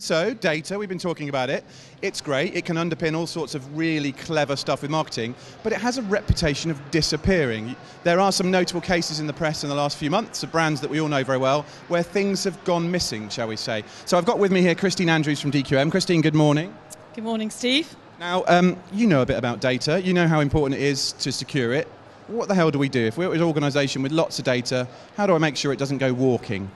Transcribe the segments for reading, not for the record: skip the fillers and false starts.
So, data, we've been talking about it. It's great, it can underpin all sorts of really clever stuff with marketing, but it has a reputation of disappearing. There are some notable cases in the press in the last few months of brands that we all know very well, where things have gone missing, shall we say. So I've got with me here Christine Andrews from DQM. Christine, good morning. Good morning, Steve. Now, you know a bit about data, you know how important it is to secure it. What the hell do we do? If we're an organisation with lots of data, how do I make sure it doesn't go walking?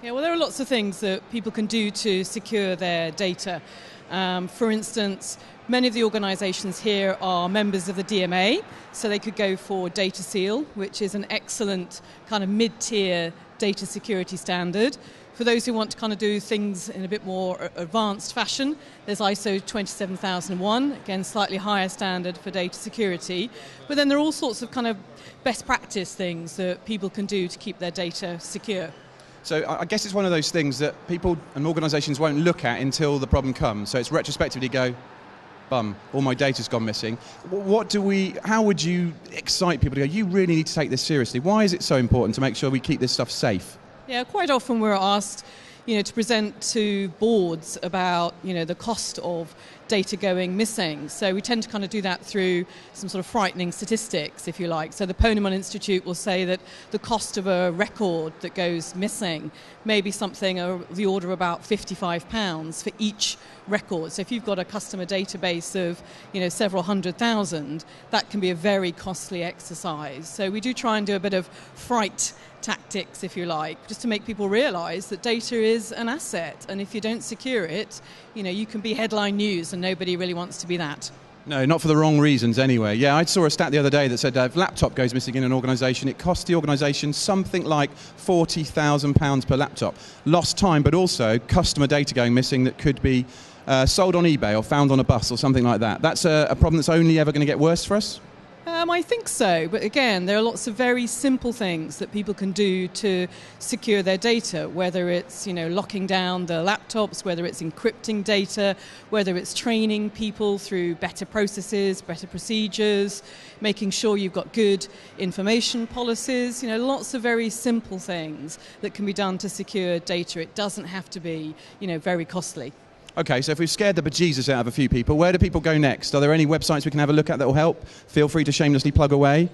Yeah, well, there are lots of things that people can do to secure their data. For instance, many of the organisations here are members of the DMA, so they could go for Data Seal, which is an excellent kind of mid-tier data security standard. For those who want to kind of do things in a bit more advanced fashion, there's ISO 27001, again, slightly higher standard for data security. But then there are all sorts of kind of best practice things that people can do to keep their data secure. So I guess it's one of those things that people and organisations won't look at until the problem comes. So it's retrospectively go, bum, all my data's gone missing. How would you excite people to go, you really need to take this seriously? Why is it so important to make sure we keep this stuff safe? Yeah, quite often we're asked, to present to boards about, the cost of data going missing. So we tend to kind of do that through some sort of frightening statistics, if you like. So the Ponemon Institute will say that the cost of a record that goes missing may be something of the order of about £55 for each record. So if you've got a customer database of, several 100,000, that can be a very costly exercise. So we do try and do a bit of fright tactics, if you like, just to make people realise that data is an asset, and if you don't secure it, you can be headline news, and nobody really wants to be that. No, not for the wrong reasons anyway. Yeah, I saw a stat the other day that said if a laptop goes missing in an organisation, it costs the organisation something like £40,000 per laptop. Lost time, but also customer data going missing that could be sold on eBay or found on a bus or something like that. That's a problem that's only ever going to get worse for us? I think so, but again, there are lots of very simple things that people can do to secure their data, whether it's, locking down the laptops, whether it's encrypting data, whether it's training people through better processes, better procedures, making sure you've got good information policies, lots of very simple things that can be done to secure data. It doesn't have to be, very costly. Okay, so if we've scared the bejesus out of a few people, where do people go next? Are there any websites we can have a look at that will help? Feel free to shamelessly plug away.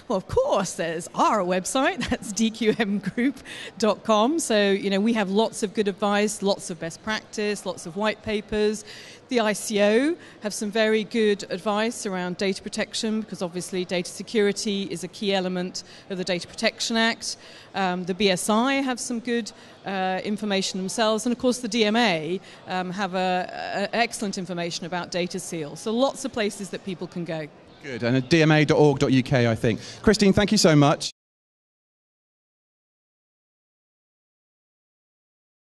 Well, of course, there's our website, that's dqmgroup.com. So, we have lots of good advice, lots of best practice, lots of white papers. The ICO have some very good advice around data protection, because obviously data security is a key element of the Data Protection Act. The BSI have some good information themselves, and of course the DMA have excellent information about Data Seal. So lots of places that people can go. Good, and at dma.org.uk, I think. Christine, thank you so much.